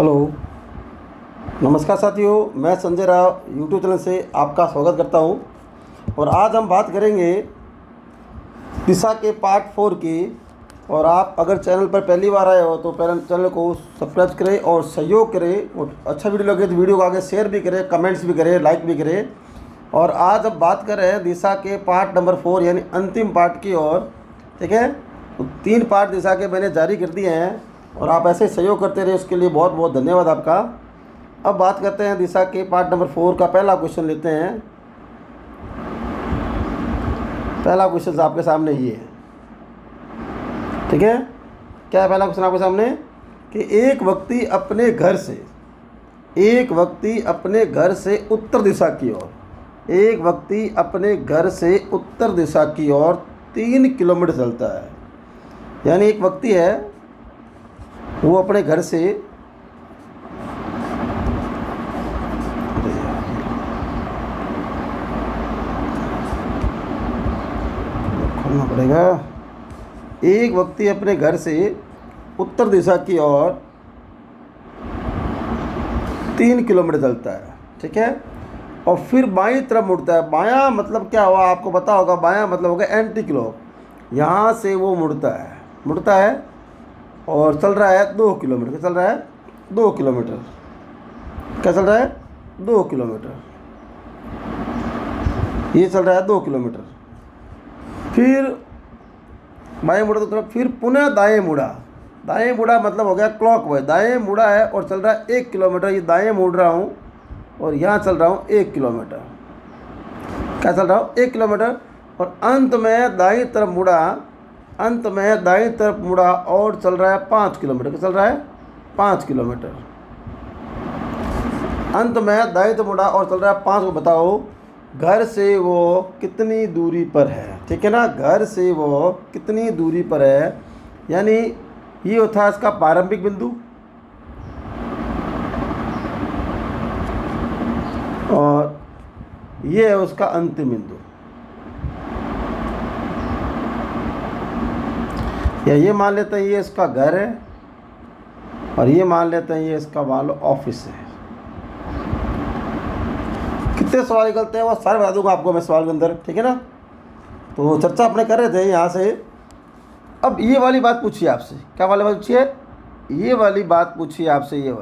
Hello, नमस्कार साथियों। मैं संजय राव यूट्यूब चैनल से आपका स्वागत करता हूं और आज हम बात करेंगे दिशा के पार्ट 4 की। और आप अगर चैनल पर पहली बार आए हो तो पहले चैनल को सब्सक्राइब करें और सहयोग करें, और अच्छा वीडियो लगे तो वीडियो को आगे शेयर भी करें, कमेंट्स भी करें, लाइक भी करें। और आज अब बात कर रहे हैं दिशा के पार्ट नंबर 4 यानी अंतिम पार्ट की ओर। ठीक है, तो 3 पार्ट दिशा के मैंने जारी कर दिए हैं और आप ऐसे सहयोग करते रहे, उसके लिए बहुत बहुत धन्यवाद आपका। अब बात करते हैं दिशा के पार्ट नंबर 4 का। पहला क्वेश्चन लेते हैं। पहला क्वेश्चन आपके सामने ये है। ठीक है, क्या है पहला क्वेश्चन आपके सामने कि एक व्यक्ति अपने घर से उत्तर दिशा की ओर, एक व्यक्ति अपने घर से उत्तर दिशा की ओर 3 किलोमीटर चलता है। यानी एक व्यक्ति है, वो अपने घर से खोलना पड़ेगा। एक व्यक्ति अपने घर से उत्तर दिशा की ओर 3 किलोमीटर चलता है। ठीक है, और फिर बाईं तरफ मुड़ता है। बायां मतलब क्या हुआ आपको पता होगा। बायां मतलब होगा एंटी क्लॉक। यहाँ से वो मुड़ता है और चल रहा है 2 किलोमीटर। क्या चल रहा है? 2 किलोमीटर। क्या चल रहा है? 2 किलोमीटर। ये चल रहा है 2 किलोमीटर। फिर बाएं मुड़ा तो फिर पुनः दाएं मुड़ा। दाएं मुड़ा मतलब हो गया क्लॉकवाइज। दाएं मुड़ा है और चल रहा है 1 किलोमीटर। ये दाएं मुड़ रहा हूँ और यहाँ चल रहा हूँ 1 किलोमीटर। क्या चल रहा हूँ? 1 किलोमीटर। और अंत में दाईं तरफ मुड़ा और चल रहा है 5 किलोमीटर। क्या चल रहा है? 5 किलोमीटर। अंत में दाईं तरफ मुड़ा और चल रहा है 5 को। बताओ घर से वो कितनी दूरी पर है? ठीक है ना, घर से वो कितनी दूरी पर है। यानी ये होता है इसका प्रारंभिक बिंदु और ये है उसका अंतिम बिंदु। या ये मान लेते हैं ये इसका घर है और ये मान लेते हैं ये इसका मान लो ऑफिस है। कितने सवाल निकलते हैं वो सारे बता दूंगा आपको मैं सवाल के अंदर। ठीक है ना, तो चर्चा अपने कर रहे थे यहाँ से। अब ये वाली बात पूछिए आपसे। क्या वाली बात पूछिए? ये वाली बात पूछिए आपसे। ये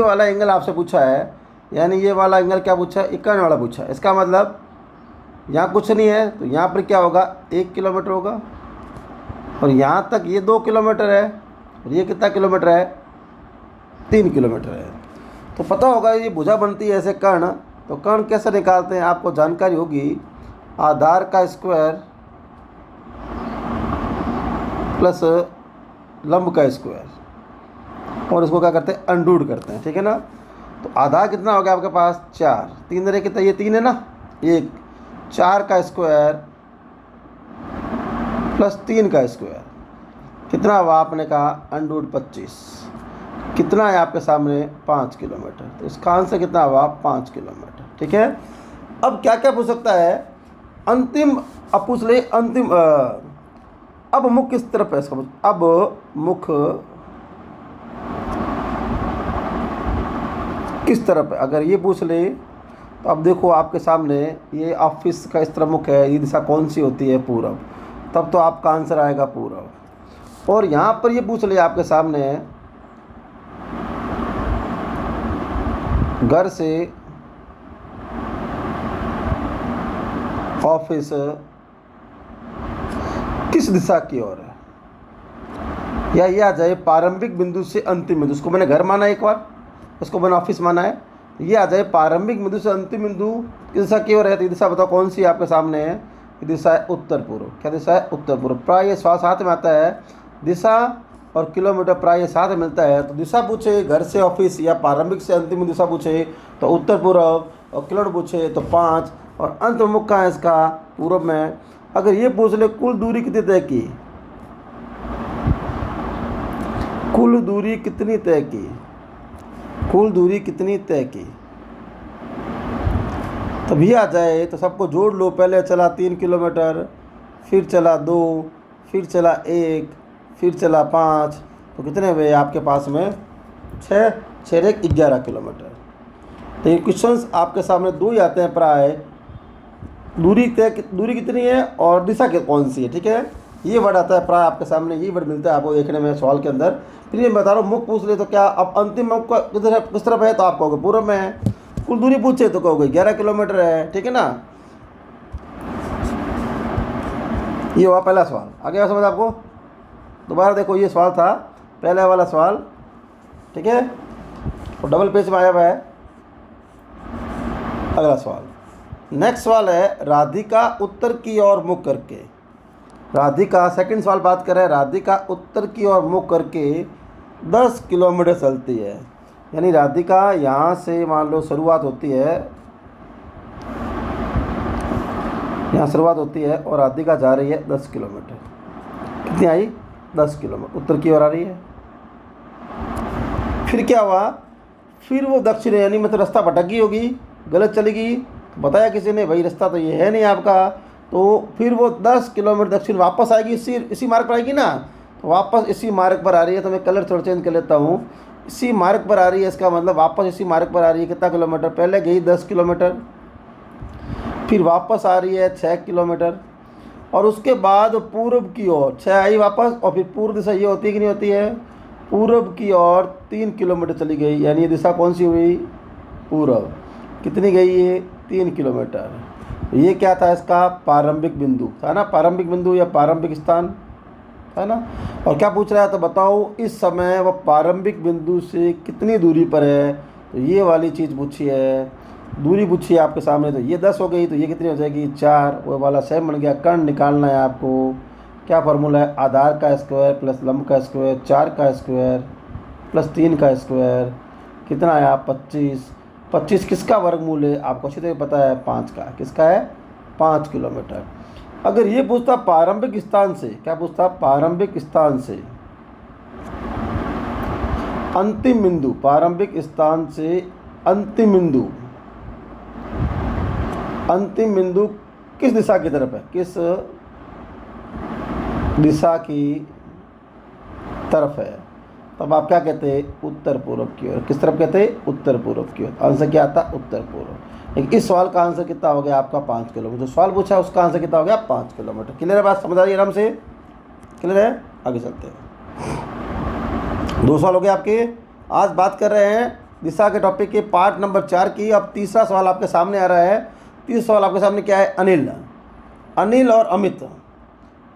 वाला एंगल आपसे पूछा है। यानी ये वाला एंगल क्या पूछा है? इक्यावन वाला पूछा है। इसका मतलब यहाँ कुछ नहीं है तो यहाँ पर क्या होगा? 1 किलोमीटर होगा। और यहाँ तक ये 2 किलोमीटर है और ये कितना किलोमीटर है? 3 किलोमीटर है। तो पता होगा ये भुजा बनती है ऐसे कर्ण। तो कर्ण कैसे निकालते हैं आपको जानकारी होगी। आधार का स्क्वायर प्लस लंब का स्क्वायर और इसको क्या करते हैं? अनडूड करते हैं। ठीक है ना, तो आधार कितना हो गया आपके पास? 4। 3 रहे कितना? ये 3 है ना। 1 4 का स्क्वायर प्लस 3 का स्क्वायर कितना हुआ आपने कहा? अनडूड 25। कितना है आपके सामने? 5 किलोमीटर। तो इसका आंसर कितना हुआ? 5 किलोमीटर। ठीक है, अब क्या क्या पूछ सकता है? अंतिम अब पूछ ले। अंतिम अब मुख किस तरफ है इसका? अब मुख किस तरफ है अगर ये पूछ ले तो अब देखो आपके सामने ये ऑफिस का इस तरफ मुख है। ये दिशा कौन सी होती है? पूरब। तब तो आपका आंसर आएगा पूरब। और यहाँ पर ये पूछ ले आपके सामने घर से ऑफिस किस दिशा की ओर है। या ये आ जाए प्रारंभिक बिंदु से अंतिम बिंदु। उसको मैंने घर माना एक बार, उसको मैंने ऑफिस माना है। ये आ जाए प्रारंभिक बिंदु से अंतिम बिंदु किस दिशा की ओर है। तो ये दिशा बताओ कौन सी आपके सामने है? ये दिशा है उत्तर पूर्व। क्या दिशा है? उत्तर पूर्व। प्राय ये साथ में आता है। दिशा और किलोमीटर प्राय साथ मिलता है। तो दिशा पूछे घर से ऑफिस या प्रारंभिक से अंतिम दिशा पूछे तो उत्तर पूर्व, और किलोमीटर पूछे तो 5, और अंत मुख का है इसका पूर्व में। अगर ये पूछ ले कुल दूरी कितनी तय की, कुल दूरी कितनी तय की, कुल दूरी कितनी तय की, तभी आ जाए तो सबको जोड़ लो। पहले चला 3 किलोमीटर, फिर चला 2, फिर चला 1, फिर चला 5, तो कितने हुए आपके पास में 6, 6 एक 11 किलोमीटर। तो ये क्वेश्चंस आपके सामने दो ही आते हैं प्राय, दूरी कितनी है और दिशा कौन सी है, ठीक है। ये वर्ड आता है प्राय आपके सामने, ये वर्ड मिलता है आपको देखने में सवाल के अंदर। फिर ये बता रहा हूँ मुख पूछ ले तो क्या, अब अंतिम मुख का किस तरफ है तो आप कहोगे पूर्व में है। कुल दूरी पूछे तो कहोगे 11 किलोमीटर है, ठीक है ना। ये हुआ पहला सवाल, आगे समझ आपको। दोबारा देखो, ये सवाल था पहले वाला सवाल, ठीक है, और डबल पेज में आया हुआ है। अगला सवाल, नेक्स्ट सवाल है, राधिका उत्तर की ओर मुख करके, राधिका सेकंड सवाल बात कर रहे हैं, राधिका उत्तर की ओर मुख करके 10 किलोमीटर चलती है। यानी राधिका यहाँ से मान लो शुरुआत होती है, यहाँ शुरुआत होती है और राधिका जा रही है 10 किलोमीटर। कितनी आई? 10 किलोमीटर उत्तर की ओर आ रही है। फिर क्या हुआ, फिर वो दक्षिण, यानी मतलब रास्ता भटक गई होगी, गलत चली गई, तो बताया किसी ने भाई रास्ता तो ये है नहीं आपका, तो फिर वो 10 किलोमीटर दक्षिण वापस आएगी, इसी मार्ग पर आएगी ना, तो वापस इसी मार्ग पर आ रही है। तो मैं कलर थोड़ा चेंज कर लेता हूँ, इसी मार्ग पर आ रही है, इसका मतलब वापस इसी मार्ग पर आ रही है। कितना किलोमीटर? पहले गई 10 किलोमीटर, फिर वापस आ रही है 6 किलोमीटर, और उसके बाद पूर्व की ओर 6 आई वापस, और फिर पूर्व दिशा ये होती है कि नहीं होती है, पूर्व की ओर 3 किलोमीटर चली गई। यानी ये दिशा कौन सी हुई? पूर्व। कितनी गई ये? 3 किलोमीटर। ये क्या था? इसका प्रारंभिक बिंदु था ना, प्रारंभिक बिंदु या प्रारंभिक स्थान है ना। और क्या पूछ रहा है, तो बताओ इस समय वह प्रारंभिक बिंदु से कितनी दूरी पर है, तो ये वाली चीज़ पूछी है, दूरी पूछी है आपके सामने। तो ये 10 हो गई, तो ये कितनी हो जाएगी? 4। वो वाला सेम बन गया। कर्ण निकालना है आपको। क्या फार्मूला है? आधार का स्क्वायर प्लस लंब का स्क्वायर, 4 का स्क्वायर प्लस 3 का स्क्वायर, कितना आया? 25। 25 किसका वर्गमूल है? आपको अच्छी तरह पता है, 5 का। किसका है? 5 किलोमीटर। अगर ये पूछता प्रारंभिक स्थान से, क्या पूछता? प्रारंभिक स्थान से अंतिम बिंदु, प्रारंभिक स्थान से अंतिम बिंदु, अंतिम बिंदु किस दिशा की तरफ है, किस दिशा की तरफ है, तब आप क्या कहते हैं? उत्तर पूर्व की ओर। किस तरफ कहते हैं? उत्तर पूर्व की ओर। आंसर क्या आता? उत्तर पूर्व। लेकिन इस सवाल का आंसर कितना हो गया आपका? 5 किलोमीटर। जो सवाल पूछा उसका आंसर कितना हो गया? 5 किलोमीटर। क्लियर है बात? समझ आ रही है आराम से? क्लियर है? आगे चलते हैं। 2 सवाल हो गए आपके। आज बात कर रहे हैं दिशा के टॉपिक के पार्ट नंबर 4 की। अब तीसरा सवाल आपके सामने आ रहा है। तीसरा सवाल आपके सामने क्या है? अनिल, अनिल और अमित,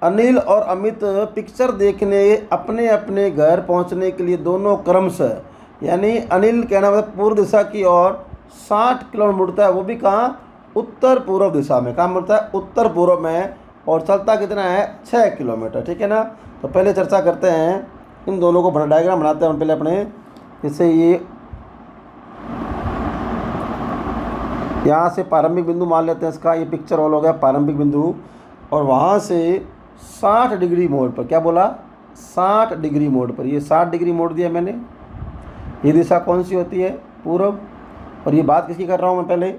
अनिल और अमित पिक्चर देखने अपने अपने घर पहुंचने के लिए दोनों क्रमशः, यानी अनिल कहना मतलब पूर्व दिशा की ओर 60 किलोमीटर मुड़ता है, वो भी कहाँ? उत्तर पूर्व दिशा में। कहाँ मुड़ता है? उत्तर पूर्व में। और चलता कितना है? 6 किलोमीटर। ठीक है ना। तो पहले चर्चा करते हैं इन दोनों को, डायग्राम बनाते हैं पहले अपने। जैसे ये यहाँ से प्रारंभिक बिंदु मान लेते हैं इसका, ये पिक्चर ऑल हो गया प्रारंभिक बिंदु, और वहाँ से 60 डिग्री मोड़ पर, क्या बोला? 60 डिग्री मोड़ पर। ये 60 डिग्री मोड़ दिया मैंने। ये दिशा कौन सी होती है? पूर्व। और ये बात किसकी कर रहा हूँ मैं? पहले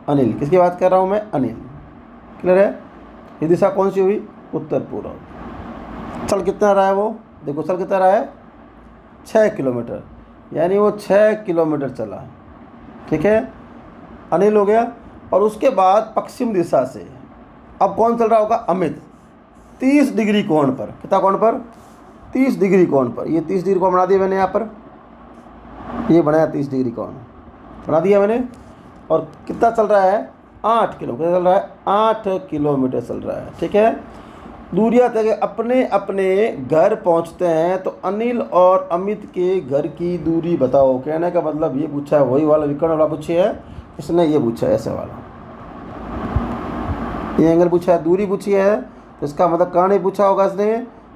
अनिल। किसकी बात कर रहा हूँ मैं? अनिल। क्लियर है? ये दिशा कौन सी हुई? उत्तर पूर्व। चल कितना रहा है वो? देखो चल कितना रहा है? 6 किलोमीटर। यानी वो 6 किलोमीटर चला। ठीक है, अनिल हो गया। और उसके बाद पश्चिम दिशा से अब कौन चल रहा होगा? अमित। 30 डिग्री कोण पर। कितना कोण पर? 30 डिग्री कोण पर। ये 30 डिग्री कोण बना दिया मैंने यहाँ पर, ये बनाया 30 डिग्री कोण बना दिया मैंने। और कितना चल रहा है? 8 किलोमीटर चल रहा है। 8 किलोमीटर चल रहा है। ठीक है। दूरियाँ तक अपने अपने घर पहुँचते हैं। तो अनिल और अमित के घर की दूरी बताओ। कहने का मतलब ये पूछा है, वही वाला विकर्ण वाला पूछे है इसने, ये पूछा है ऐसे वाला, ये एंगल पूछा है, दूरी पूछी है, तो इसका मतलब कर्ण ही पूछा होगा इसने।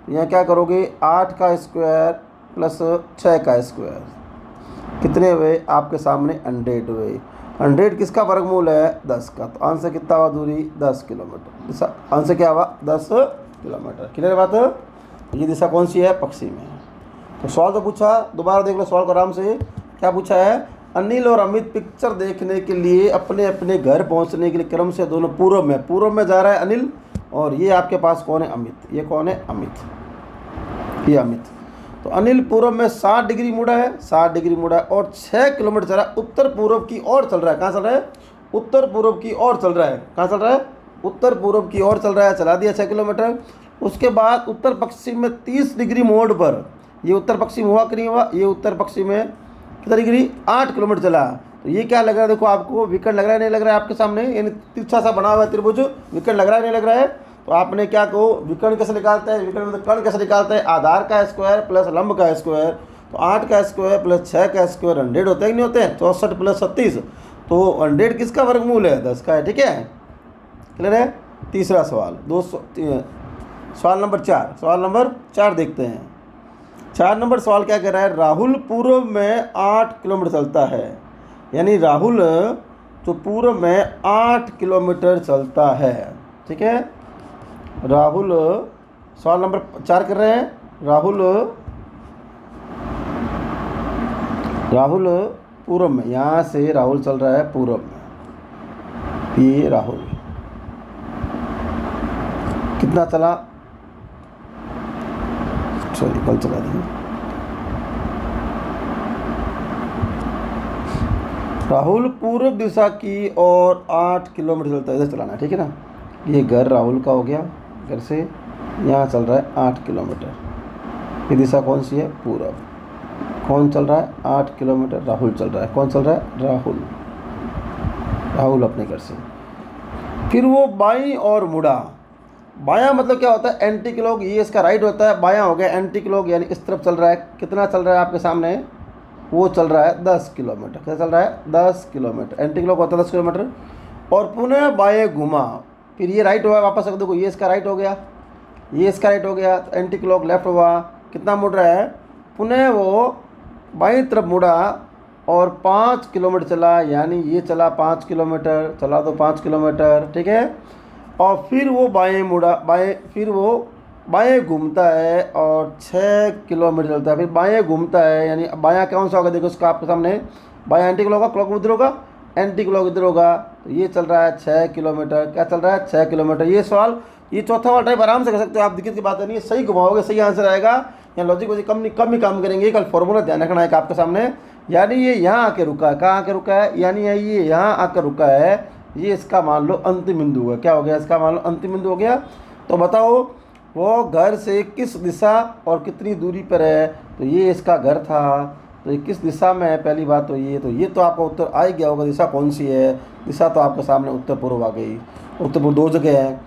यहाँ क्या करोगे? 8 का स्क्वायर प्लस 6 का स्क्वायर, कितने हुए आपके सामने? 100 हुए। 100 किसका वर्गमूल है? 10 का। तो आंसर कितना हुआ? दूरी 10 किलोमीटर। आंसर क्या हुआ? 10 किलोमीटर। क्लियर बात? ये दिशा कौन सी है? पश्चिम में। तो सवाल तो पूछा, दोबारा देख लो सवाल को आराम से। क्या पूछा है? अनिल और अमित पिक्चर देखने के लिए अपने अपने घर पहुंचने के लिए क्रम से दोनों पूर्व में, पूर्व में जा रहा है अनिल, और ये आपके पास कौन है? अमित। ये कौन है? अमित। ये अमित। तो अनिल पूर्व में 60 डिग्री मुड़ा है, 60 डिग्री मुड़ा है और 6 किलोमीटर चला, उत्तर पूर्व की ओर चल रहा है। कहाँ चल रहा है? उत्तर पूर्व की ओर चल रहा है। कहाँ चल रहा है? उत्तर पूर्व की ओर चल रहा है, चला दिया 6 किलोमीटर। उसके बाद उत्तर पश्चिम में 30 डिग्री मोड़ पर, ये उत्तर पश्चिम हुआ कि नहीं हुआ? ये उत्तर पश्चिम में कितना डिग्री? 8 किलोमीटर चला। तो ये क्या लग रहा है? देखो आपको विकर्ण लग रहा है नहीं लग रहा है आपके सामने? यानी तिरछा सा बना हुआ है त्रिभुज, विकर्ण लग रहा है नहीं लग रहा है? तो आपने क्या कहो, विकर्ण कैसे निकालते हैं? विकर्ण मतलब कर्ण कैसे निकालते हैं? आधार का स्क्वायर प्लस लंब का स्क्वायर। तो 8 का स्क्वायर प्लस 6 का स्क्वायर 100 होते हैं कि नहीं होते हैं? 64 प्लस 36, तो 100 किसका वर्गमूल है? 10 का है। ठीक है, क्लियर है? तीसरा सवाल, सवाल नंबर 4, सवाल नंबर 4 देखते हैं। 4 नंबर सवाल क्या कह रहा है? राहुल पूर्व में 8 किलोमीटर चलता है, यानी राहुल तो पूर्व में 8 किलोमीटर चलता है। ठीक है, राहुल, सवाल नंबर 4 कर रहे हैं। राहुल पूर्व में, यहाँ से राहुल चल रहा है पूर्व में, ये राहुल कितना चला? सॉरी, कल चला देंगे। राहुल पूर्व दिशा की ओर 8 किलोमीटर चलता है, इधर चलाना है। ठीक है ना, ये घर राहुल का हो गया, घर से यहाँ चल रहा है 8 किलोमीटर। ये दिशा कौन सी है? पूर्व। कौन चल रहा है? 8 किलोमीटर राहुल चल रहा है। कौन चल रहा है? राहुल अपने घर से। फिर वो बाईं और मुड़ा। बायां मतलब क्या होता है? एंटी क्लॉक, ये इसका राइट होता है, बायां हो गया एंटी क्लॉक, यानी इस तरफ चल रहा है। कितना चल रहा है आपके सामने? वो चल रहा है 10 किलोमीटर। क्या चल रहा है? 10 किलोमीटर। एंटी क्लॉक होता है 10 किलोमीटर। और पुनः बाएं घुमा, फिर ये राइट हुआ वापस। देखो ये इसका राइट हो गया, ये इसका राइट हो गया, तो एंटी क्लॉक लेफ्ट हुआ। कितना मुड़ रहा है? पुनः वो बाईं तरफ मुड़ा और 5 किलोमीटर चला, यानी ये चला 5 किलोमीटर, चला तो 5 किलोमीटर। ठीक है, और फिर वो बाएं मुड़ा, फिर वो बाएं घूमता है और 6 किलोमीटर चलता है। फिर बाएं घूमता है, यानी बायां कौन सा होगा? देखो उसका आपके सामने बायां एंटी क्लॉक होगा, क्लॉक इधर होगा, एंटी क्लॉक इधर होगा। तो ये चल रहा है 6 किलोमीटर। क्या चल रहा है? 6 किलोमीटर। ये सवाल, ये चौथा वाला टाइप आराम से कर सकते हो आप, दिक्कत की बात नहीं है। सही घुमाओगे सही आंसर आएगा। यहाँ लॉजिक वॉजिक कम ही काम करेंगे। कल फॉर्मूला ध्यान रखना है आपके सामने, यानी ये यहाँ आके रुका है। कहाँ आके रुका है? यानी ये यहाँ आकर रुका है, ये इसका मान लो अंतिम बिंदु है। क्या हो गया? इसका मान लो अंतिम बिंदु हो गया। तो बताओ वो घर से किस दिशा और कितनी दूरी पर है? तो ये इसका घर था, तो ये किस दिशा में है? पहली बात तो ये तो आपका उत्तर आ ही गया होगा। दिशा कौन सी है? दिशा तो आपके सामने उत्तर पूर्व आ गई। उत्तर पूर्व 2 जगह है।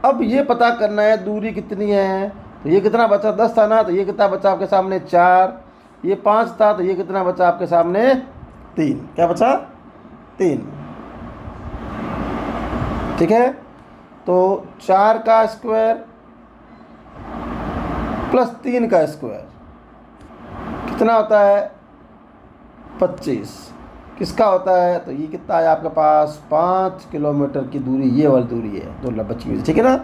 अब ये पता करना है दूरी कितनी है। तो ये कितना बचा? 10 था ना, तो ये कितना बचा आपके सामने? 4। ये 5 था, तो ये कितना बचा आपके सामने? 3। क्या बचा? 3। ठीक है, तो 4 का स्क्वायर प्लस 3 का स्क्वायर कितना होता है? 25। किसका होता है? तो ये कितना है आपके पास? 5 किलोमीटर की दूरी, ये वाली दूरी है, तो बची हुई। ठीक है ना,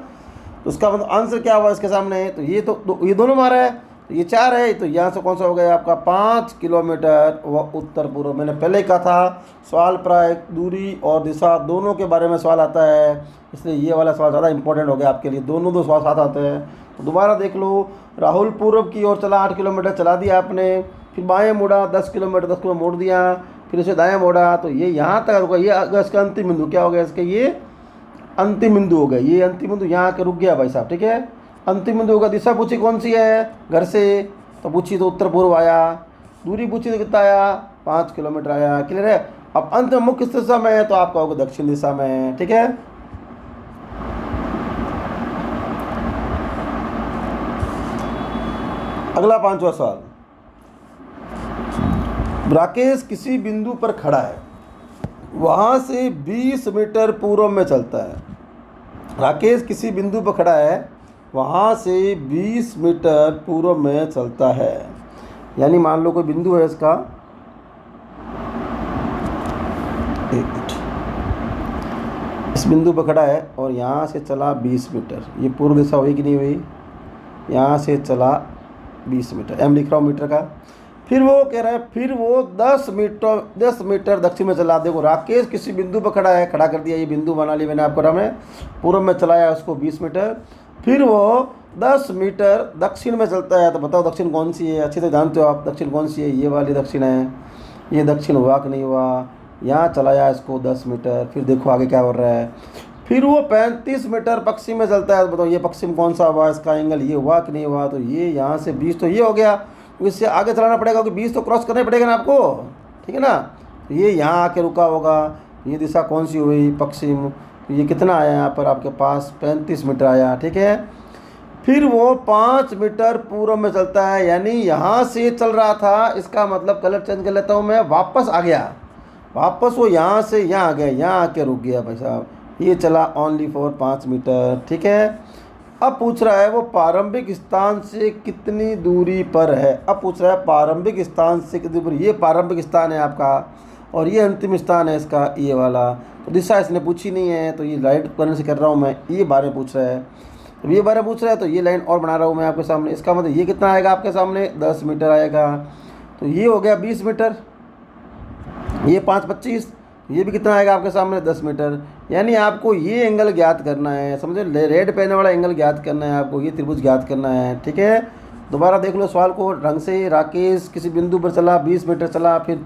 तो उसका मतलब आंसर क्या हुआ इसके सामने? तो ये ये दोनों मारा है, तो ये 4 है, तो यहाँ से कौन सा हो गया आपका? 5 किलोमीटर व उत्तर पूर्व। मैंने पहले ही कहा था सवाल प्राय दूरी और दिशा दोनों के बारे में सवाल आता है, इसलिए ये वाला सवाल ज़्यादा इंपॉर्टेंट हो गया आपके लिए। दोनों दो सवाल साथ आते हैं। तो दोबारा देख लो, राहुल पूर्व की ओर चला, 8 किलोमीटर चला दिया आपने। फिर बाएँ मुड़ा 10 किलोमीटर मोड़ दिया। फिर उसे दाएँ मोड़ा, तो ये यहाँ तक रुका। ये इसका अंतिम बिंदु क्या हो गया? इसके ये अंतिम बिंदु हो गया। ये अंतिम बिंदु यहाँ आकर रुक गया भाई साहब। ठीक है, अंतिम बिंदु होगा। दिशा पूछी कौन सी है? घर से, तो पूछी तो उत्तर पूर्व आया। दूरी पूछी तो कितना आया? 5 किलोमीटर आया। क्लियर है? अब अंत में मुख्य दिशा में है, तो आपका होगा दक्षिण दिशा में। ठीक है, अगला 5वां सवाल। राकेश किसी बिंदु पर खड़ा है, वहाँ से 20 मीटर पूर्व में चलता है। राकेश किसी बिंदु पर खड़ा है, वहाँ से 20 मीटर पूर्व में चलता है। यानी मान लो कोई बिंदु है इसका, एक मिनट, इस बिंदु पर खड़ा है और यहाँ से चला 20 मीटर। ये पूर्व दिशा हुई कि नहीं हुई? यहाँ से चला 20 मीटर, एम लिख रहा हूँ मीटर का। फिर वो कह रहा है, फिर वो 10 मीटर दक्षिण में चला। देखो राकेश किसी बिंदु पर खड़ा है, खड़ा कर दिया, ये बिंदु बना लिया मैंने आपको। हमने पूर्व में चलाया उसको 20 मीटर। फिर वो 10 मीटर दक्षिण में चलता है। तो बताओ दक्षिण कौन सी है, अच्छी तो जानते हो आप दक्षिण कौन सी है, ये वाली दक्षिण है। ये दक्षिण हुआ कि नहीं हुआ, यहाँ चलाया इसको 10 मीटर, फिर देखो आगे क्या हो रहा है। फिर वो 35 मीटर पश्चिम में चलता है। तो बताओ ये पश्चिम कौन सा हुआ, इसका एंगल ये हुआ कि नहीं हुआ। तो ये यहाँ से 20 तो ये हो गया, तो इससे आगे चलाना पड़ेगा क्योंकि 20 तो क्रॉस करना ही पड़ेगा ना आपको, ठीक है ना। तो ये यहाँ आके रुका होगा, ये दिशा कौन सी हुई, पश्चिम। तो ये कितना आया यहाँ पर आपके पास 35 मीटर आया, ठीक है। फिर वो 5 मीटर पूर्व में चलता है, यानी यहाँ से चल रहा था, इसका मतलब कलर चेंज कर लेता हूँ मैं, वापस आ गया, वापस वो यहाँ से यहाँ आ गया, यहाँ आके रुक गया भाई साहब। ये चला ओनली फॉर 5 मीटर, ठीक है। अब पूछ रहा है वो प्रारंभिक स्थान से कितनी दूरी पर है। अब पूछ रहा है प्रारंभिक स्थान से कितनी दूरी, ये प्रारंभिक स्थान है आपका और ये अंतिम स्थान है इसका, ये वाला। तो दिशा इसने पूछी नहीं है, तो ये राइट करने से कर रहा हूँ मैं, ये बारे पूछ रहा है। तो ये बारे पूछ रहा है तो ये लाइन और बना रहा हूँ मैं आपके सामने। इसका मतलब ये कितना आएगा आपके सामने, 10 मीटर आएगा। तो ये हो गया 20 मीटर, ये 5 25, ये भी कितना आएगा आपके सामने 10 मीटर। यानी आपको ये एंगल ज्ञात करना है, समझे, रेड पहने वाला एंगल ज्ञात करना है आपको, ये त्रिभुज ज्ञात करना है, ठीक है। दोबारा देख लो सवाल को ढंग से। राकेश किसी बिंदु पर चला, 20 मीटर चला, फिर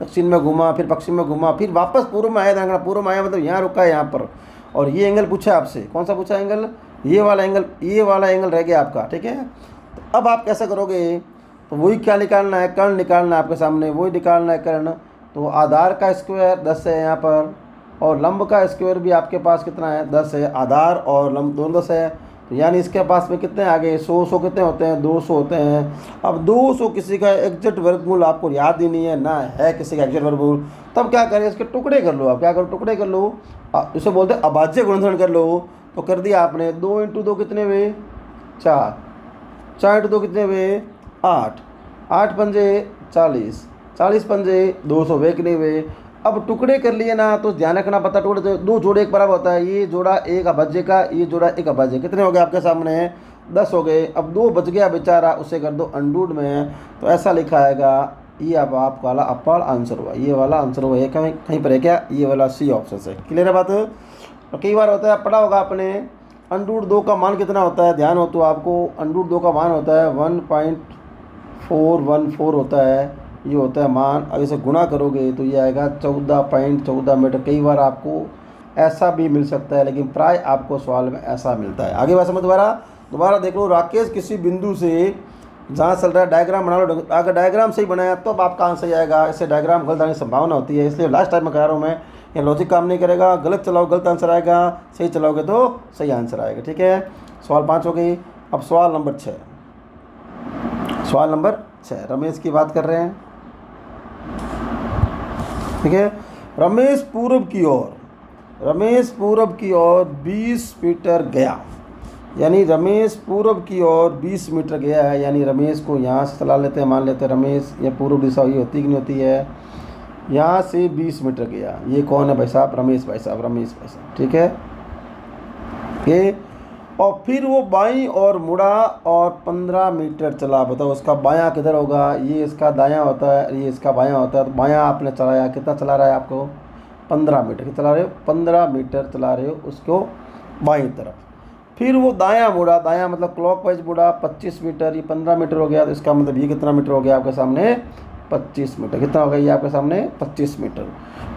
दक्षिण में घूमा, फिर पश्चिम में घूमा, फिर वापस पूर्व में आया। देखना पूर्व में आया मतलब यहाँ रुका है यहाँ पर, और ये एंगल पूछा आपसे, कौन सा पूछा एंगल, ये वाला एंगल, ये वाला एंगल रह गया आपका, ठीक है। तो अब आप कैसे करोगे, तो वही क्या निकालना है, कर्ण निकालना है आपके सामने, वही निकालना है कर्ण। तो आधार का स्क्वायर 10 है यहाँ पर, और लंब का स्क्वायर भी आपके पास कितना है 10 है। आधार और लंब दोनों 10 है, तो यानी इसके पास में कितने आ गए 100 कितने होते हैं 200 होते हैं। अब 200 किसी का एग्जैक्ट वर्गमूल आपको याद ही नहीं है ना, है किसी का एग्जैक्ट वर्गमूल, तब क्या करें, इसके टुकड़े कर लो। आप क्या करो, टुकड़े कर लो, इसे बोलते हैं अभाज्य गुणनखंड कर लो। तो कर दिया आपने, 2 × 2 कितने हुए 4, 4 × 2 कितने हुए 8, 8 पंजे 40, 40 पंजे 200 वे कि नहीं हुए। अब टुकड़े कर लिए ना, तो ध्यान रखना, पता टुकड़े तो 2 जोड़े एक बराबर होता है, ये जोड़ा एक अभाज्य का, ये जोड़ा एक अभाज्य, कितने हो गए आपके सामने 10 हो गए। अब 2 बच गया बेचारा, उसे कर दो अंडूड में, तो ऐसा लिखा आएगा। ये अब आपका वाला अपार आंसर हुआ, ये वाला आंसर हुआ, ये कहीं पर है क्या, ये वाला सी ऑप्शन से। क्लियर है बात। और कई बार होता है, पढ़ा होगा आपने, अंडूड 2 का मान कितना होता है, ध्यान हो तो आपको, अंडूड 2 का मान होता है 1.414 होता है, ये होता है मान। अब इसे गुणा करोगे तो ये आएगा 14.14 मीटर। कई बार आपको ऐसा भी मिल सकता है, लेकिन प्राय आपको सवाल में ऐसा मिलता है। आगे बात समझ, दोबारा देख लो। राकेश किसी बिंदु से जहाँ चल रहा है, डायग्राम बना लो। अगर डायग्राम सही बनाया तो आपका आंसर सही आएगा, इससे डायग्राम गलत आने की संभावना होती है, इसलिए लास्ट टाइम में करा रहा हूँ मैं, ये लॉजिक काम नहीं करेगा। गलत चलाओ गलत आंसर आएगा, सही चलाओगे तो सही आंसर आएगा, ठीक है। सवाल 5 हो गई। अब सवाल नंबर 6, सवाल नंबर 6 रमेश की बात कर रहे हैं, ठीक है। रमेश पूर्व की ओर 20 मीटर गया, यानी रमेश पूर्व की ओर 20 मीटर गया है। यानी रमेश को यहाँ से चला लेते हैं, मान लेते हैं रमेश, ये पूर्व दिशा ये होती कि नहीं होती है, यहाँ से 20 मीटर गया। ये कौन है भाई साहब, रमेश भाई साहब, ठीक है। ये और फिर वो बाईं और मुड़ा और 15 मीटर चला। बताओ उसका बायां किधर होगा, ये इसका दायां होता है, ये इसका बायां होता है। तो बायां आपने चलाया, कितना चला रहा है आपको 15 मीटर की चला रहे हो, 15 मीटर चला रहे हो उसको बाईं तरफ। फिर वो दायां मुड़ा, दायां मतलब क्लॉकवाइज मुड़ा 25 मीटर, ये 15 मीटर हो गया। तो इसका मतलब ये कितना मीटर हो गया आपके सामने 25 मीटर। कितना हो गया ये आपके सामने 25 मीटर।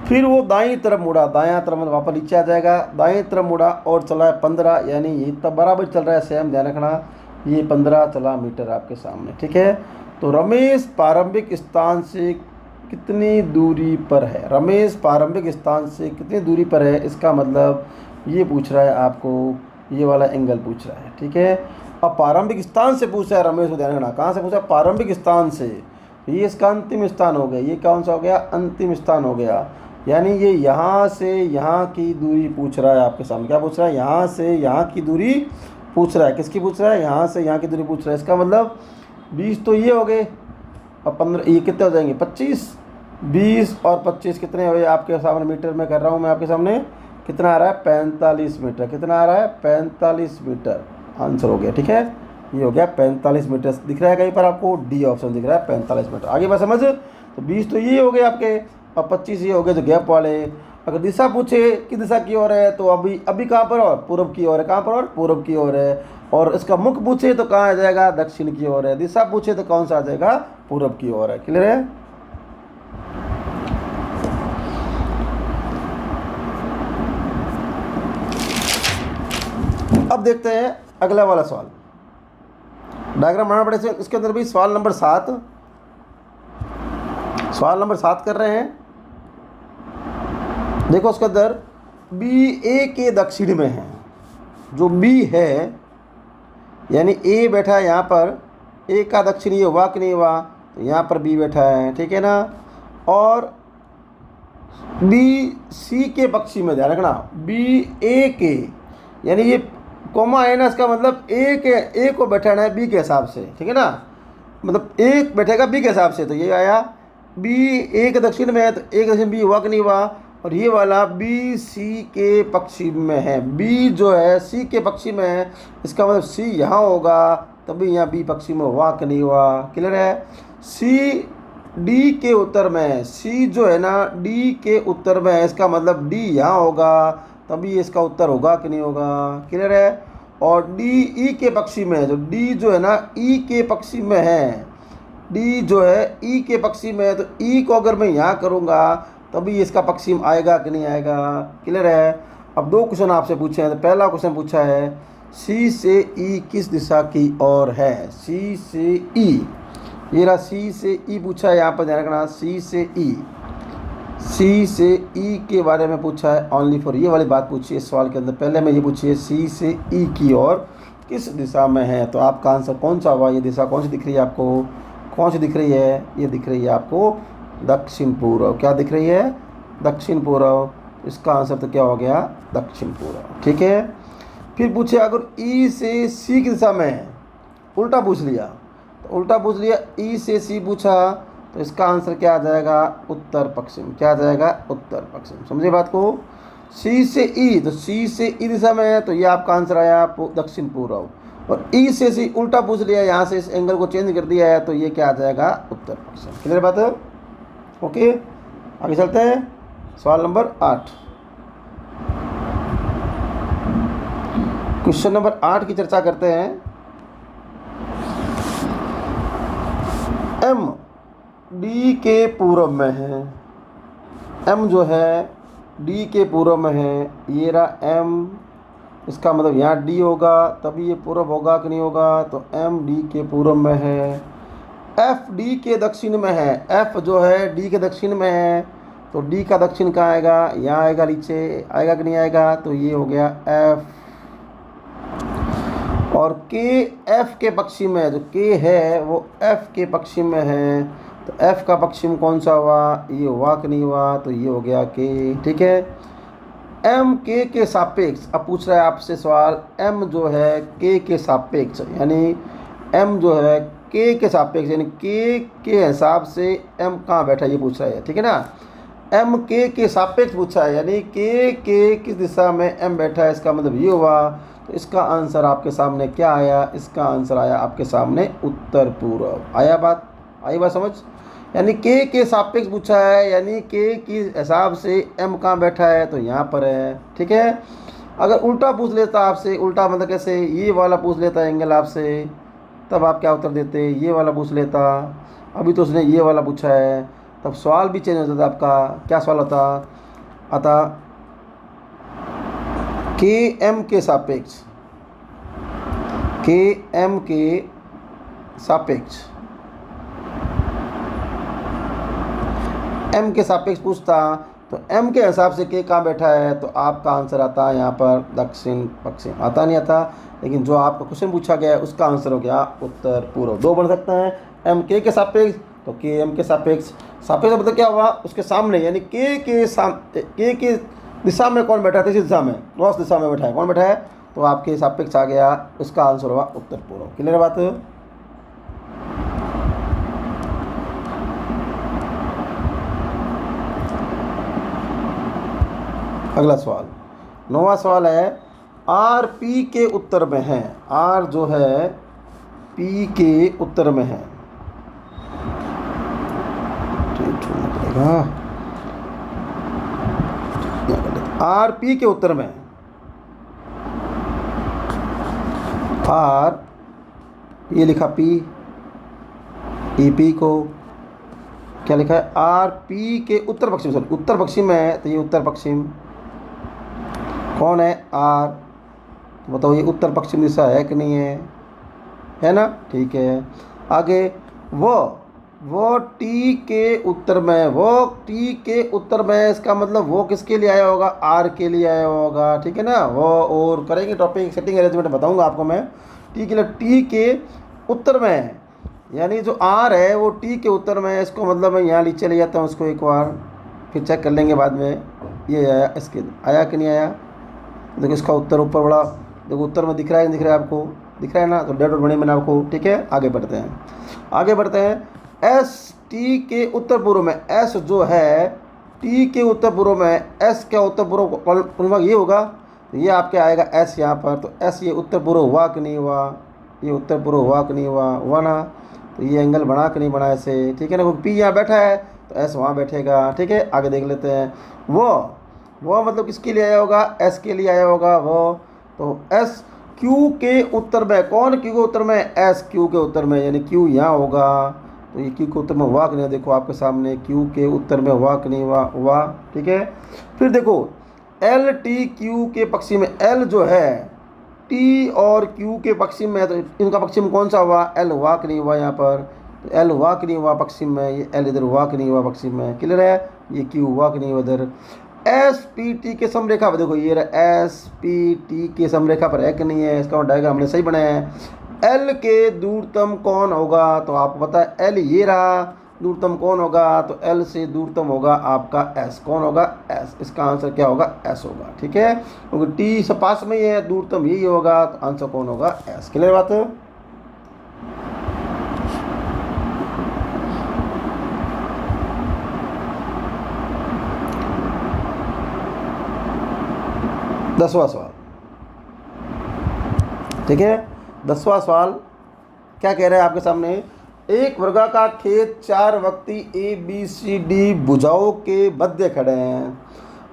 फिर वो दाईं तरफ मुड़ा, दायां तरफ मतलब वापस नीचे आ जाएगा, दाईं तरफ मुड़ा और चला है 15, यानी ये तब बराबर चल रहा है, सेम ध्यान रखना, ये 15 चला मीटर आपके सामने, ठीक है। तो रमेश प्रारंभिक स्थान से कितनी दूरी पर है, रमेश प्रारंभिक स्थान से कितनी दूरी पर है, इसका मतलब ये पूछ रहा है आपको, ये वाला एंगल पूछ रहा है, ठीक है। अब प्रारंभिक स्थान से पूछ रहा है रमेश को, ध्यान रखना कहाँ से पूछा, प्रारंभिक स्थान से। ये इसका अंतिम स्थान हो गया, ये कौन सा हो गया, अंतिम स्थान हो गया। यानी ये यहाँ से यहाँ की दूरी पूछ रहा है आपके सामने। क्या पूछ रहा है, यहाँ से यहाँ की दूरी पूछ रहा है। किसकी पूछ रहा है, यहाँ से यहाँ की दूरी पूछ रहा है। इसका मतलब 20 तो ये हो गए, और 15 ये कितने हो जाएंगे 25, 20 और 25 कितने हुए आपके सामने, मीटर में कर रहा हूँ मैं आपके सामने, कितना आ रहा है 45 मीटर। कितना आ रहा है 45 मीटर, आंसर हो गया, ठीक है। ये हो गया 45 मीटर, दिख रहा है कहीं पर आपको, डी ऑप्शन दिख रहा है 45 मीटर। आगे बात समझ। तो 20 तो ये हो गए आपके, और 25 ये हो गए जो गैप वाले। अगर दिशा पूछे कि दिशा की ओर है, तो अभी कहाँ पर और पूर्व की ओर है, कहाँ पर और पूर्व की ओर है। और इसका मुख पूछे तो कहाँ आ जाएगा, दक्षिण की ओर है। दिशा पूछे तो कौन सा आ जाएगा, पूरब की ओर है। क्लियर है। अब देखते हैं अगला वाला सवाल। डायग्राम बनाना पड़ेगा इसके अंदर भी। सवाल नंबर 7 कर रहे हैं। देखो उसके अंदर बी ए के दक्षिण में है। जो बी है यानी ए बैठा है यहाँ पर, ए का दक्षिण ये हुआ कि नहीं हुआ, तो यहाँ पर बी बैठा है, ठीक है ना। और बी सी के पश्चिम में, ध्यान रखना, बी ए के यानी ये कोमा है ना, इसका मतलब ए को बैठाना है बी के हिसाब से, ठीक है ना। मतलब ए बैठेगा बी के हिसाब से, तो ये आया बी ए के दक्षिण में है, तो ए के दक्षिण बी हुआ कि नहीं हुआ। और ये वाला बी सी के पश्चिम में है। बी जो है सी के पश्चिम में है, इसका मतलब सी यहाँ होगा, तभी यहाँ बी पश्चिम में हुआ कि नहीं हुआ। क्लियर है। सी डी के उत्तर में है। सी जो है ना डी के उत्तर में है, इसका मतलब डी यहाँ होगा, तभी इसका उत्तर होगा कि नहीं होगा। क्लियर है। और डी ई के पश्चिम में है। जो डी जो है ना ई के पश्चिम में है, डी जो है ई के पश्चिम में है, तो ई को अगर मैं यहाँ करूँगा तभी इसका पश्चिम आएगा कि नहीं आएगा। क्लियर है। अब 2 क्वेश्चन आपसे पूछे हैं। तो पहला क्वेश्चन पूछा है सी से ई किस दिशा की ओर है। सी से ई, ये रहा सी से ई पूछा है, यहाँ पर ध्यान रखना, सी से ई, सी से ई के बारे में पूछा है। ओनली फॉर ये वाली बात पूछी है सवाल के अंदर। पहले में ये पूछी है सी से ई की ओर किस दिशा में है, तो आपका आंसर कौन सा हुआ। ये दिशा कौन सी दिख रही है आपको, कौन सी दिख रही है, ये दिख रही है आपको दक्षिण पूर्व। क्या दिख रही है, दक्षिण पूर्व। इसका आंसर तो क्या हो गया, दक्षिण पूर्व। ठीक है। फिर पूछे अगर ई से सी की दिशा में है, उल्टा पूछ लिया, तो उल्टा पूछ लिया, ई से सी पूछा, तो इसका आंसर क्या आ जाएगा, उत्तर पश्चिम। क्या आ जाएगा, उत्तर पश्चिम। समझे बात को। सी से ई, तो सी से ई दिशा में है, तो ये आपका आंसर आया दक्षिण पूर्व। और ई से सी उल्टा पूछ लिया, यहाँ से इस एंगल को चेंज कर दिया है, तो ये क्या आ जाएगा, उत्तर पश्चिम। क्लियर बात है। ओके, आगे चलते हैं। सवाल नंबर 8, क्वेश्चन नंबर 8 की चर्चा करते हैं। एम डी के पूर्व में है। एम जो है डी के पूर्व में है। ये रहा एम, इसका मतलब यहाँ डी होगा, तभी ये पूर्व होगा कि नहीं होगा। तो एम डी के पूर्व में है। एफ डी के दक्षिण में है। एफ जो है डी के दक्षिण में है, तो डी का दक्षिण कहाँ आएगा, यहाँ आएगा, नीचे आएगा कि नहीं आएगा। तो ये हो गया एफ। और के एफ के पश्चिम में है। जो के है वो एफ के पश्चिम में है, तो एफ का पश्चिम कौन सा हुआ, ये हुआ कि नहीं हुआ। तो ये हो गया के। ठीक है। एम के सापेक्ष, अब पूछ रहा है आपसे सवाल, एम जो है के सापेक्ष, यानी एम जो है के सापेक्ष, यानी के हिसाब से एम कहाँ बैठा, ये पूछ रहा है। ठीक है ना। एम के सापेक्ष पूछा है, यानी के किस दिशा में एम बैठा है, इसका मतलब ये हुआ। तो इसका आंसर आपके सामने क्या आया, इसका आंसर आया आपके सामने उत्तर पूर्व। आया बात, आई बात समझ। यानी के सापेक्ष पूछा है, यानी के हिसाब से एम कहाँ बैठा है, तो यहाँ पर है। ठीक है। अगर उल्टा पूछ लेता आपसे, उल्टा मतलब कैसे, ये वाला पूछ लेता एंगल आपसे, तब आप क्या उत्तर देते, ये वाला पूछ लेता। अभी तो उसने ये वाला पूछा है, तब सवाल भी चेंज होता था आपका। क्या सवाल आता के एम के सापेक्ष, के एम के सापेक्ष, एम के सापेक्ष पूछता, तो एम के हिसाब से के कहाँ बैठा है, तो आपका आंसर आता है यहाँ पर दक्षिण पश्चिम। आता नहीं आता, लेकिन जो आपका क्वेश्चन पूछा गया है उसका आंसर हो गया उत्तर पूर्व। 2 बन सकते हैं, एम के सापेक्ष, तो के एम के सापेक्ष। सापेक्ष मतलब क्या हुआ, उसके सामने, यानी के दिशा में कौन बैठा है, किस दिशा में, नॉर्थ दिशा में बैठा है, कौन बैठा है, तो आपके सापेक्ष आ गया, उसका आंसर हुआ उत्तर पूर्व। क्लियर बात। अगला सवाल, 9वां सवाल है, आर पी के उत्तर में है। आर जो है पी के उत्तर में है। आर पी के उत्तर में, आर, ये लिखा पी, ई पी को क्या लिखा है, आर पी के उत्तर पश्चिम, सॉरी उत्तर पश्चिम में है तो ये उत्तर पश्चिम, कौन है आर, तो बताओ ये उत्तर पश्चिम दिशा है कि नहीं है ना, ठीक है। आगे वो टी के उत्तर में, वो टी के उत्तर में, इसका मतलब वो किसके लिए आया होगा, आर के लिए आया होगा, ठीक है ना। वो और करेंगे टॉपिक सेटिंग अरेंजमेंट बताऊंगा आपको मैं। टी के लिए, टी के उत्तर में है, यानी जो आर है वो टी के उत्तर में है, इसको मतलब मैं यहाँ नीचे ले जाता हूँ उसको एक बार, फिर चेक कर लेंगे बाद में ये आया, इसके आया कि नहीं आया। देखो इसका उत्तर ऊपर बड़ा, देखो उत्तर में दिख रहा है, दिख रहा है आपको, दिख रहा है ना, तो डेट और बने मैंने आपको, ठीक है। आगे बढ़ते हैं। एस टी के उत्तर पूर्व में, एस जो है टी के उत्तर पूर्व में, एस का उत्तर पूर्व ये होगा, तो ये आपके आएगा एस यहाँ पर, तो एस ये उत्तर पूर्व हुआ कि नहीं हुआ, ये उत्तर पूर्व हुआ कि नहीं हुआ ना, तो ये एंगल बना कि नहीं बना ऐसे, ठीक है ना। क्योंकि पी यहाँ बैठा है तो एस वहाँ बैठेगा, ठीक है। आगे देख लेते हैं, वो मतलब किसके लिए आया होगा, एस के लिए आया होगा वो, तो एस क्यू के उत्तर में, कौन क्यू के उत्तर में, एस क्यू के उत्तर में, यानी क्यू यहाँ होगा, तो ये क्यू के उत्तर में हुआ कि नहीं, देखो आपके सामने क्यू के उत्तर में हुआ कि नहीं हुआ, ठीक है। फिर देखो एल टी क्यू के पश्चिम में, एल जो है टी और क्यू के पश्चिम में है, तो इनका पश्चिम कौन सा हुआ, एल हुआ कि नहीं हुआ यहाँ पर, तो एल हुआ कि नहीं हुआ पश्चिम में, ये एल इधर हुआ कि नहीं हुआ पश्चिम में, क्लियर है। ये क्यू हुआ कि नहीं हुआ इधर। एस पी टी के समरेखा पर देखो, ये रहा एस पी टी के समरेखा पर है कि नहीं है, इसका डायग्राम हमने सही बनाया है। एल के दूरतम कौन होगा, तो आपको पता है एल ये रहा, दूरतम कौन होगा, तो एल से दूरतम होगा आपका एस, कौन होगा, एस, इसका आंसर क्या होगा, एस होगा, ठीक है। क्योंकि टी से पास में ही है, दूरतम यही होगा, तो आंसर कौन होगा, एस, क्लियर बात है। दसवां सवाल, ठीक है। 10वां सवाल क्या कह रहा है आपके सामने, एक वर्गाकार खेत, 4 व्यक्ति ए बी सी डी भुजाओं के मध्य खड़े हैं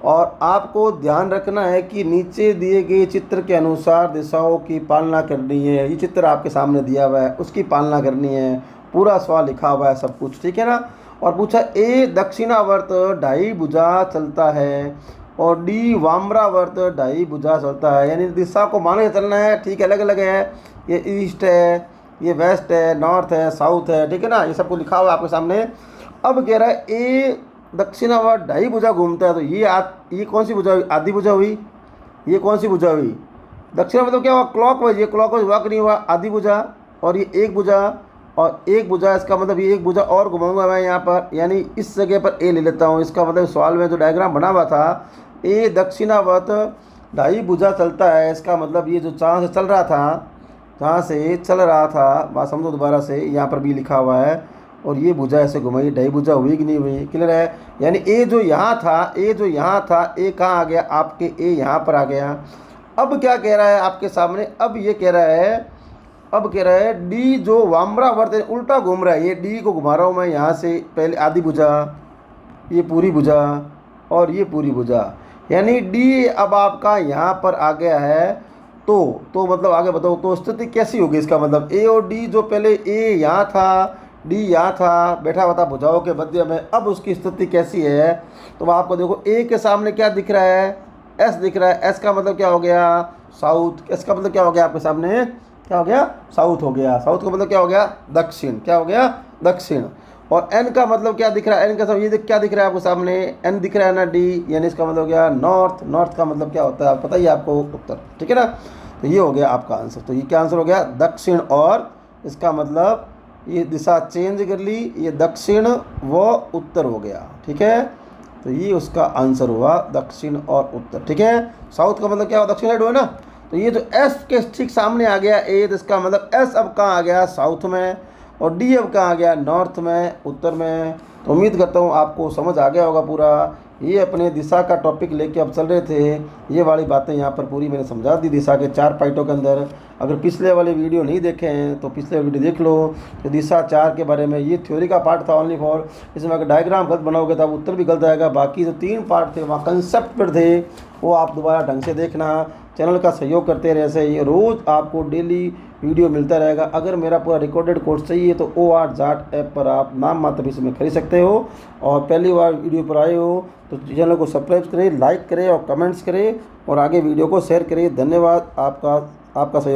और आपको ध्यान रखना है कि नीचे दिए गए चित्र के अनुसार दिशाओं की पालना करनी है। ये चित्र आपके सामने दिया हुआ है, उसकी पालना करनी है, पूरा सवाल लिखा हुआ है सब कुछ, ठीक है ना। और पूछा ए दक्षिणावर्त 2.5 भुजा चलता है और डी वामरावर्त 2.5 भुजा चलता है, यानी दिशा को मान के चलना है, ठीक है। अलग अलग है, ये ईस्ट है, ये वेस्ट है, नॉर्थ है, साउथ है, ठीक है ना, ये सब कुछ लिखा हुआ है आपके सामने। अब कह रहा है ए दक्षिणावर्त 2.5 भुजा घूमता है, तो ये कौन सी भुजा हुई, आधी भुजा हुई, ये कौन सी भुजा हुई, दक्षिणा मतलब क्या हुआ, क्लॉकवाइज, ये क्लॉकवाइज हुआ कि नहीं हुआ, आधी भुजा, और ये एक भुजा और एक भुजा, इसका मतलब ये एक भुजा और घुमाऊंगा मैं यहाँ पर, यानी इस जगह पर ए ले लेता हूँ। इसका मतलब सवाल में जो डायग्राम बना हुआ था, ए दक्षिणावर्त 2.5 भुजा चलता है, इसका मतलब ये जो जहाँ से चल रहा था, जहाँ से चल रहा था, बात समझो दोबारा से, यहाँ पर भी लिखा हुआ है, और ये भुजा ऐसे घुमाई, 2.5 भुजा हुई कि नहीं हुई, क्लियर है। यानी ए जो यहाँ था, ए कहाँ आ गया, आपके ए यहाँ पर आ गया। अब क्या कह रहा है आपके सामने, अब ये कह रहा है डी जो वामरावर्त उल्टा घूम रहा है, ये डी को घुमा रहा हूँ मैं यहाँ से, पहले आधी भुजा, ये पूरी भुजा और ये पूरी भुजा, यानी डी अब आपका यहाँ पर आ गया है। तो मतलब आगे बताओ, तो स्थिति कैसी होगी, इसका मतलब ए और डी, जो पहले ए यहाँ था, डी यहाँ था, बैठा हुआ था भुजाओं के मध्य में, अब उसकी स्थिति कैसी है। तो आपको देखो ए के सामने क्या दिख रहा है, एस दिख रहा है, एस का मतलब क्या हो गया, साउथ, एस का मतलब क्या हो गया आपके सामने, क्या हो गया, साउथ हो गया, साउथ का मतलब क्या हो गया, दक्षिण, क्या हो गया, दक्षिण। और एन का मतलब क्या दिख रहा है, एन का ये क्या दिख रहा है आपको सामने, एन दिख रहा है ना, डी, यानी इसका मतलब क्या, नॉर्थ, नॉर्थ का मतलब क्या होता है पता ही आपको, उत्तर, ठीक है ना। तो ये हो गया आपका आंसर, तो ये क्या आंसर हो गया, दक्षिण, और इसका मतलब ये दिशा चेंज कर ली, ये दक्षिण व उत्तर हो गया, ठीक है। तो ये उसका आंसर हुआ, दक्षिण और उत्तर, ठीक है। साउथ का मतलब क्या हुआ, दक्षिण साइड हुआ ना। तो ये जो एस के ठीक सामने आ गया ए, तो इसका मतलब एस अब कहाँ आ गया, साउथ में, और डी अब कहाँ आ गया, नॉर्थ में, उत्तर में। तो उम्मीद करता हूँ आपको समझ आ गया होगा पूरा। ये अपने दिशा का टॉपिक लेके अब चल रहे थे, ये वाली बातें यहाँ पर पूरी मैंने समझा दी दिशा के 4 पार्टों के अंदर। अगर पिछले वाले वीडियो नहीं देखे हैं तो पिछले वीडियो देख लो, तो दिशा 4 के बारे में, ये थ्योरी का पार्ट था ओनली फॉर, इसमें अगर डायग्राम गलत बनाओगे तो उत्तर भी गलत आएगा। बाकी जो 3 पार्ट थे वहाँ कंसेप्ट पर थे, वो आप दोबारा ढंग से देखना, चैनल का सहयोग करते रहे। ऐसे ही रोज़ आपको डेली वीडियो मिलता रहेगा। अगर मेरा पूरा रिकॉर्डेड कोर्स चाहिए तो OR जाट ऐप पर आप नाम मात्र फीस में खरीद सकते हो। और पहली बार वीडियो पर आए हो तो चैनल को सब्सक्राइब करें, लाइक करें और कमेंट्स करें और आगे वीडियो को शेयर करें। धन्यवाद आपका सहयोग।